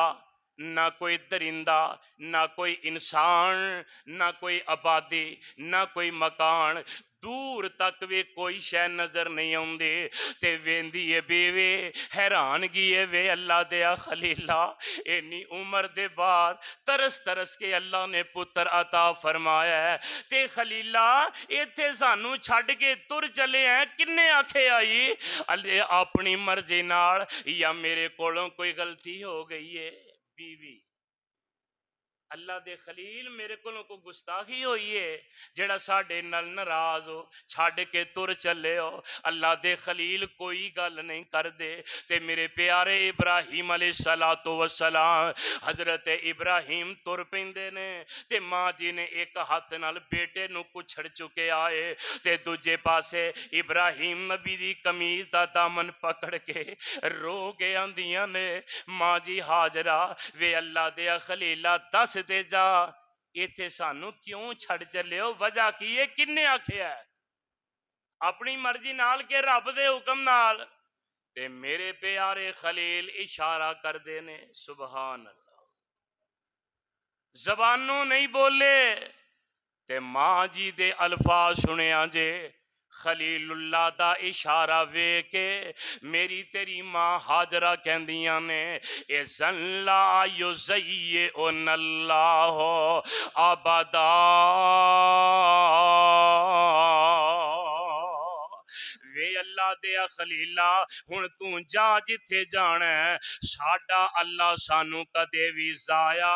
S1: نہ کوئی درندہ، نہ کوئی انسان، نہ کوئی آبادی، نہ کوئی مکان، دور تک بھی کوئی شے نظر نہیں آندی تے ویندی ہے بیوی حیرانگی ہے وے اللہ دیا خلیلہ اینی عمر دے بعد ترس ترس کے اللہ نے پتر عطا فرمایا ہے تے خلیلہ ایتھے سانو چھڈ کے تر چلے ہیں کنے آکھے آئی اللہ اپنی مرضی نال یا میرے کولوں کوئی غلطی ہو گئی ہے بیوی اللہ دے خلیل میرے کو کوئی گستاخی ہوئی ہے جڑا ساڈے نال ناراض ہو چھڈ کے تر چلے ہو اللہ دے خلیل کوئی گل نہیں کر دے تے میرے پیارے ابراہیم علیہ السلام حضرت ابراہیم تر پیندے نے تے ماں جی نے ایک ہاتھ نال بیٹے نو کچھڑ چکے آئے تے دوجے پاسے ابراہیم نبی دی قمیض دا دامن پکڑ کے رو کے آندیاں نے ماں جی ہاجرہ وے اللہ دیا خلیلہ دس دے جا ایتھے سانو کیوں چھڑ چلے ہو وجہ کی ہے کنے آکھیا ہے اپنی مرضی نال کے رب دے حکم نال تے میرے پیارے خلیل اشارہ کر دینے سبحان اللہ زبانوں نہیں بولے تے ماں جی دے الفاظ سنیا جے خلیل اللہ دا اشارہ وے کے میری تیری ماں حاجرہ کہندیاں نے اِذَن لَا يُزَيِّئُنَ اللَّهُ أَبَدًا وے اللہ دیا خلیلہ ہن تو جا جتھے جانا ہے ساڈا اللہ سانو کدے بھی ضائع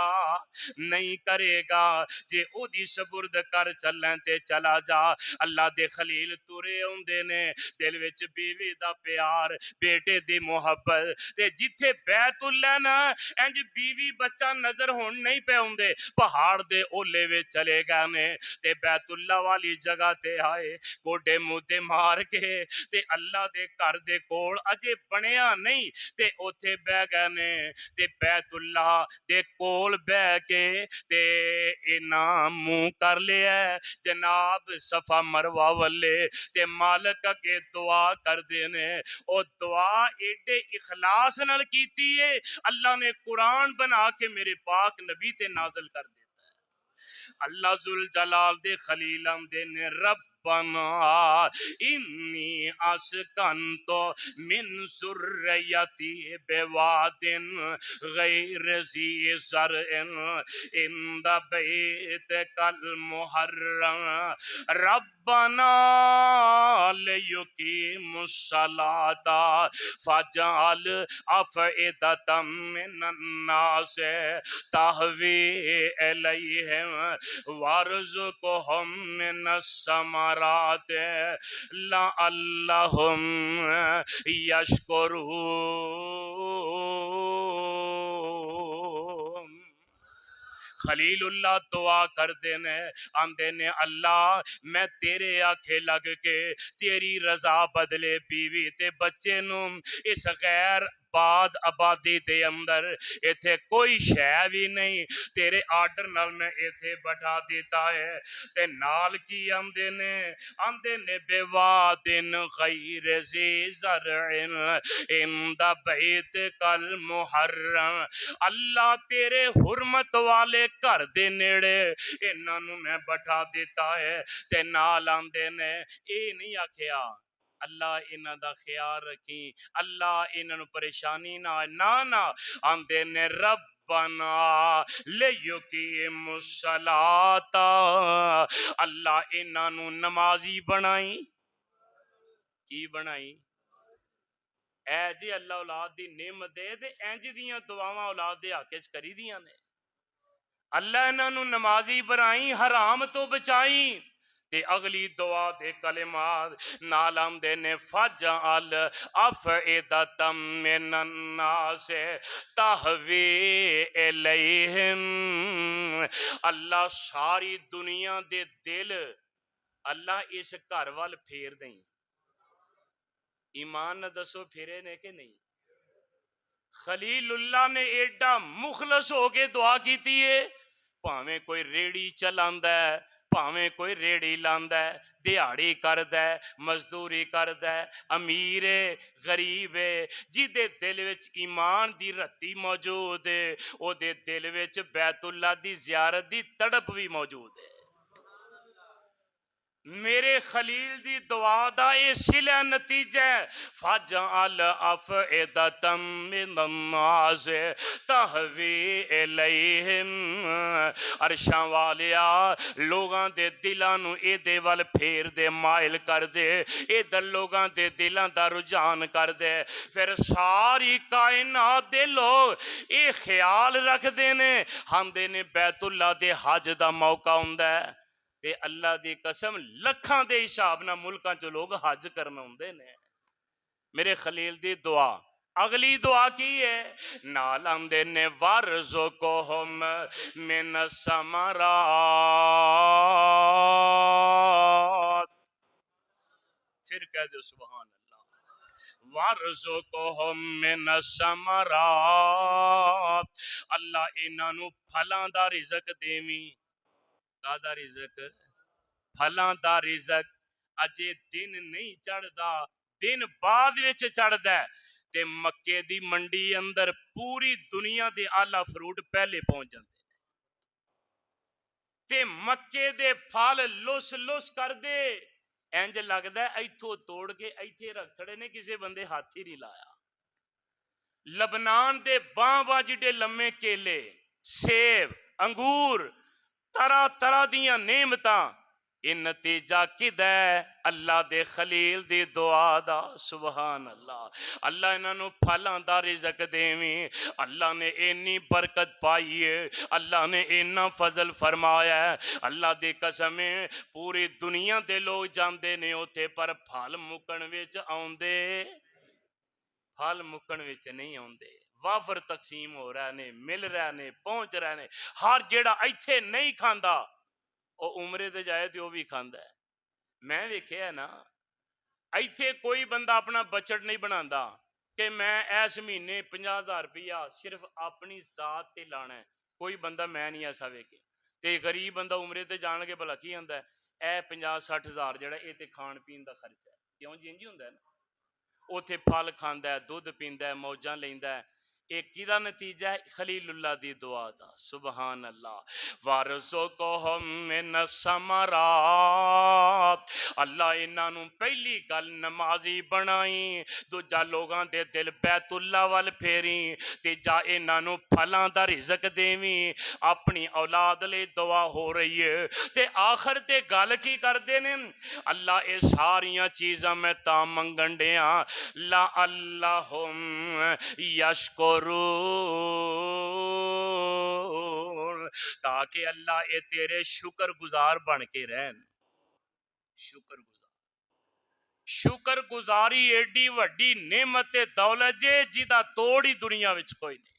S1: نہیں کرے گا جے او دی سپرد کر چلیں تے چلا جا اللہ دے خلیل تورے ہوندے نے دل وچ بیوی دا پیار بیٹے دی محبت تے جتھے بیت اللہ نا انج بیوی بچہ نظر ہون نہیں پے ہوندے پہاڑ دے اولے وچ چلے گئے نے تے بیت اللہ والی جگہ تے آئے گوڈے مودے مار کے تے اللہ دے گھر دے کول اجے بنیا نہیں تے اوتھے بہ گئے نے تے بیت اللہ دے کول بہ کے تے انہاں منہ کر لیا جناب صفا مروہ والے تے مالک اگے دعا کر دینے او دعا ایڈے اخلاص نال کیتی ہے اللہ نے قرآن بنا کے میرے پاک نبی تے نازل کر دیتا اللہ ذوالجلال دے خلیلم دے نے ربنا انی اسکنت من ذریتی بواد غیر ذی زرع عند بیتک المحرم ربنا لیقیموا الصلاۃ فاجعل افئدة من الناس تہوی الیہم وارزقہم من الثمرات لعلہم یشکرون خلیل اللہ دعا کر دینے آندے نے اللہ میں تیرے آکھے لگ کے تیری رضا بدلے بیوی تے بچے نو اس غیر بعد آبادی دے اندر ایتھے کوئی شے بھی نہیں تیرے آرڈر نال میں ایتھے بٹھا دیتا ہے تے نال کی آندے نے بے وادن غیر ذی زرع عند بیتک المحرم اللہ تیرے حرمت والے گھر دے نیڑے انہاں نو میں بٹھا دیتا ہے تے نال آندے نے اے نہیں آکھیا اللہ انہاں دا خیال رکھی اللہ انہاں نو پریشانی نہ آندے نے ربنا لیقیموا الصلاۃ اللہ انہاں نو نمازی بنائی کی بنائی اے جی اللہ اولاد دی نعمت دے تے انج دیاں دعاواں اولاد دے حق وچ کری دیاں نے اللہ انہاں نو نمازی بنائی حرام تو بچائی تے اگلی دعا دے کلمات نالم دے نے فجعل افئدۃ من الناس تہوی الیہم اللہ ساری دنیا دے دل اللہ اس گھر وال پھیر دیں ایمان نہ دسو پھرے نے کہ نہیں خلیل اللہ نے ایڈا مخلص ہو کے دعا کیتی ہے پاویں کوئی ریڑی چلاندا ہے پاویں کوئی ریڑی لاندا ہے ਦਿਹਾੜੀ ਕਰਦਾ ਹੈ, ਮਜ਼ਦੂਰੀ ਕਰਦਾ ਹੈ, ਅਮੀਰ ਹੈ, ਗਰੀਬ ਹੈ, ਜਿਹਦੇ ਦਿਲ ਵਿੱਚ ਈਮਾਨ ਦੀ ਰੱਤੀ ਮੌਜੂਦ ਹੈ, ਉਹਦੇ ਦਿਲ ਵਿੱਚ ਬੈਤੁੱਲਾ ਦੀ ਜ਼ਿਆਰਤ ਦੀ ਤੜਪ ਵੀ ਮੌਜੂਦ ਹੈ। میرے خلیل دی دعا دا اے سلا نتیجہ فَجْعَلْ أَفْئِدَةً مِّنَ النَّاسِ تَهْوِي إِلَيْهِمْ عرشاں والیا لوگاں دے دلاں نو اے دے ول پھیر دے، مائل کر دے، ادھر لوگاں دے دلاں دا رجحان کر دے، پھر ساری کائنات دے لوگ اے خیال رکھ دینے ہم دینے بیت اللہ دے حج دا موقع ہوندا ہے تے اللہ دی قسم لکھاں دے حساب نہ ملکاں چ لوگ حج کرنا ہوندے نے۔ میرے خلیل دی دعا اگلی دعا کی ہے، نال آندے نے وَارْزُقْهُم مِّنَ الثَّمَرَاتِ، پھر کہہ دو سبحان اللہ، وَارْزُقْهُم مِّنَ الثَّمَرَاتِ، اللہ انہاں نو پھلاں دا رزق دیویں۔ کادا رزق؟ پھلاں دا رزق۔ اجے دن نہیں چڑھدا، دن بعد وچ چڑھدا ہے تے مکے دی منڈی اندر پوری دنیا دے آلہ فروٹ پہلے پہنچ جاندے تے مکے دے پھل لس لس کر دے، انج لگدا ہے ایتھوں توڑ کے ایتھے رکھ چھڑے نے، کسے بندے ہاتھ ہی نہیں لایا۔ لبنان دے باں باں جڑے لمے کیلے، سیب، انگور، طرح طرح دیاں نعمتاں، یہ نتیجہ کدا ہے؟ اللہ دے خلیل دی دعا دا، سبحان اللہ۔ اللہ انہاں نو پھلاں دا رزق دیویں، اللہ نے اینی برکت پائی ہے، اللہ نے اینا فضل فرمایا ہے، اللہ دی قسم ہے پوری دنیا دے لوگ جاندے نے اوتھے، پر پھل مکن وچ آوندے، پھل مکن وچ نہیں آوندے۔ وافر تقسیم ہو رہے نے، مل رہے نے، پہنچ رہے نے، ہر جیڑا ایتھے نہیں کھاندا او عمرے تے جائے تے او بھی کھاندا ہے۔ میں ویکھیا ہے نا، ایتھے کوئی بندہ اپنا بجٹ نہیں بناندا کہ میں اس مہینے 50,000 روپیہ صرف اپنی ذات تے لانا ہے، کوئی بندہ میں نہیں ایسا ویکھے۔ تے غریب بندہ عمرے تے جان کے بھلا کی آندا ہے، اے 50-60,000 جڑا اے تے کھان پین دا خرچہ ہے، کیوں جی انج ہی ہوندا ہے نا۔ اوتھے پھل کھاندا ہے، دودھ پیندا ہے، موجاں لیندا ہے۔ ایک کیدا نتیجہ ہے؟ خلیل اللہ دی دعا دا، سبحان اللہ۔ وَارْزُقْهُم مِّنَ الثَّمَرَاتِ، اللہ انہاں نو پہلی گل نمازی بنائی، دوجا لوگاں دے دل بیت اللہ وال پھیری، تیجا انہاں نو پھلاں دا رزق دیویں۔ اپنی اولاد لے دعا ہو رہی ہے تے آخر تے گل کی کردے نے؟ اللہ اے ساریاں چیزاں میں تا منگن دیاں لَعَلَّهُمْ یشکرون، تاکہ اللہ اے تیرے شکر گزار بن کے رہن۔ شکر گزار، شکر گزاری ایڈی وڈی نعمت دولت جے جیدہ توڑی دنیا وچ کوئی نہیں۔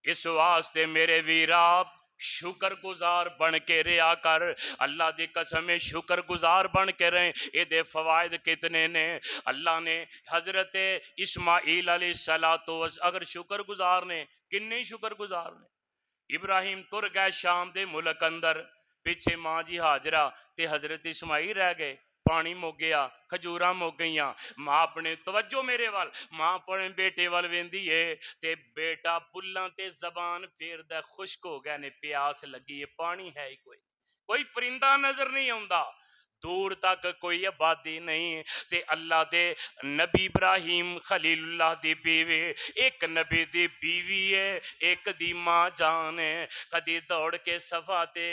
S1: اس واسطے میرے ویرا شکر گزار بن کے رہا کر، اللہ دی قسم شکر گزار بن کے رہیں۔ اے دے فوائد کتنے نے؟ اللہ نے حضرت اسماعیل علیہ السلام اگر شکر گزار نے، کنے شکر گزار نے؟ ابراہیم تر گئے شام دے ملک اندر، پیچھے ماں جی ہاجرہ تے حضرت اسماعیل رہ گئے، پانی مک گیا، کھجوراں مک گئیاں، ماں اپنے توجہ میرے وال، ماں اپنے بیٹے وال ویندی ہے تے بیٹا بلاں تے زبان پھیردا ہے، خشک ہو گئے نے، پیاس لگی ہے، پانی ہے ہی کوئی، کوئی پرندہ نظر نہیں آوندا، دور تک کوئی آبادی نہیں، تے اللہ دے نبی ابراہیم خلیل اللہ دی بیوی، ایک نبی دی بیوی ہے، ایک دی ماں جان ہے، کدی دوڑ کے صفا تے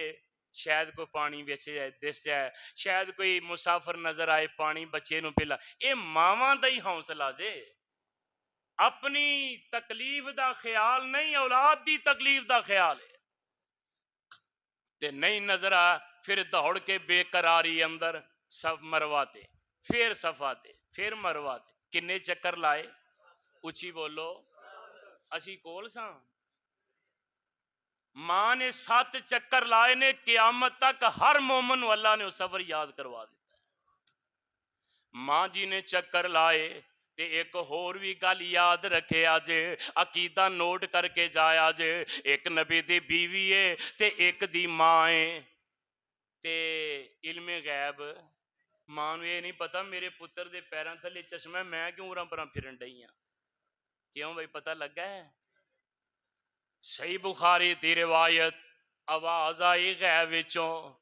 S1: شاید کوئی پانی بیچ جائے دس جائے، شاید کوئی مسافر نظر آئے پانی بچے نو پلا، اے ماواں دا ہی حوصلہ دے، اپنی تکلیف دا خیال نہیں، اولاد دی تکلیف دا خیال ہے تے نہیں نظر آ، پھر دوڑ کے بے قراری اندر سب مرواتے، پھر صفاتے، پھر مرواتے، کنے چکر لائے؟ اچھی بولو، اسی کول ساں ماں نے 7 چکر لائے نے، قیامت تک ہر مومن و اللہ نے اس سفر یاد کروا دیتا ہے۔ ماں جی نے چکر لائے تے ایک ہور بھی گل یاد رکھے آجے، عقیدہ نوٹ کر کے جایا جے، ایک نبی دی بیوی ہے تے ایک دی ماں ہے تے علم غیب ماں نوں یہ نہیں پتا میرے پتر دے پیراں تھلے چشمہ میں کیوں اراں پراں پھرن ڈئی ہاں کیوں بھائی پتہ لگا ہے صحیح بخاری دی روایت آواز آئی غیب وچوں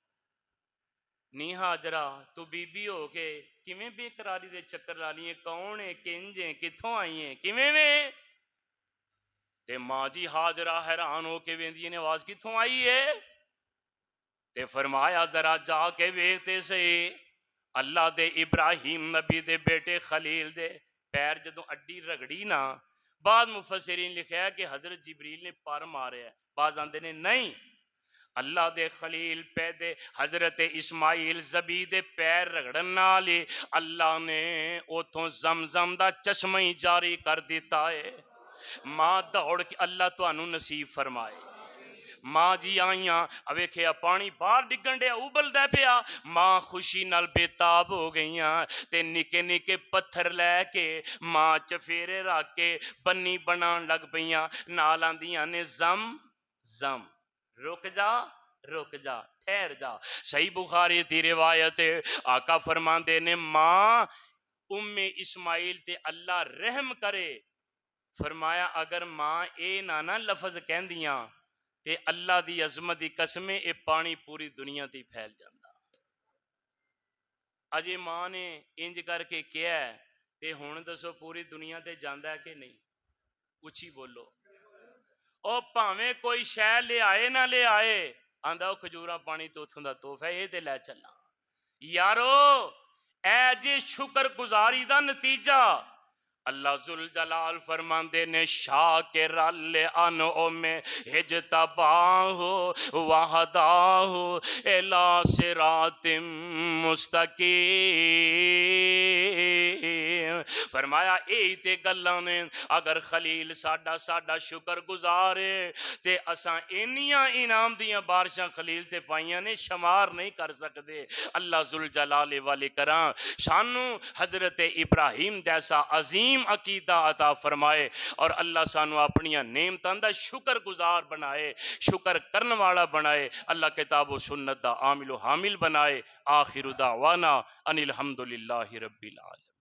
S1: نی حاجرہ تو بی بی ہو کے کیویں بے قراری دے چکر لا لیے کون ہے کنج ہیں کتھوں آئی ہیں کیویں میں تے ماں جی حاجرہ حیران ہو کے ویندی نے آواز کتھوں آئی ہے تے فرمایا ذرا جا کے ویکھتے صحیح اللہ دے ابراہیم نبی دے بیٹے خلیل دے پیر جدوں اڈی رگڑی نا بعض مفسرین لکھا ہے کہ حضرت جبریل نے پر مارے ہے بعض آندے نے نہیں اللہ دے خلیل پیدے حضرت اسماعیل زبی دے پیر رگڑن نالے اللہ نے اوتھوں زمزم دا چشمہ ہی جاری کر دیتا ہے ماں دوڑ کے اللہ تانوں نصیب فرمائے ماں جی آئیاں ویکھیا پانی باہر ڈگن ڈیا ابل دے پیا ماں خوشی نال بے تاب ہو گئیاں تے نکے نکے پتھر لے کے ماں چفیرے رکھ کے بنی بنان لگ پیاں نال آندیاں نے زم زم رک جا ٹھہر جا صحیح بخاری دی روایت آقا فرماندے نے ماں ام اسماعیل تے اللہ رحم کرے فرمایا اگر ماں اے نانا لفظ کہندیاں تے اللہ دی عظمت دی قسم اے پانی پوری دنیا تے پھیل جاندا اجے ماں نے انج کر کے کیا ہے تے ہن دسو پوری دنیا تے جاندا ہے کہ نہیں اچھی بولو او پاویں کوئی شے لے آئے نہ لے آئے آندا او کھجورا پانی تو اتھوں دا تحفہ اے تے لے چلا یارو اے جے شکر گزاری دا نتیجہ اللہ ذوالجلال فرماندے نے شاکر لانعم اجتباہ وہداہ الی صراط مستقیم فرمایا اے تے گلاں نے اگر خلیل ساڈا شکر گزارے تے اساں انیاں انعام دیاں بارشاں خلیل تے پائیاں نے شمار نہیں کر سکدے اللہ ذوالجلال والاکرام سانو حضرت ابراہیم جیسا عظیم عقیدہ عطا فرمائے اور اللہ سانو اپنیاں نعمتاں دا شکر گزار بنائے شکر کرن والا بنائے اللہ کتاب و سنت دا عامل و حامل بنائے آخر دعوانا ان الحمدللہ رب العالمین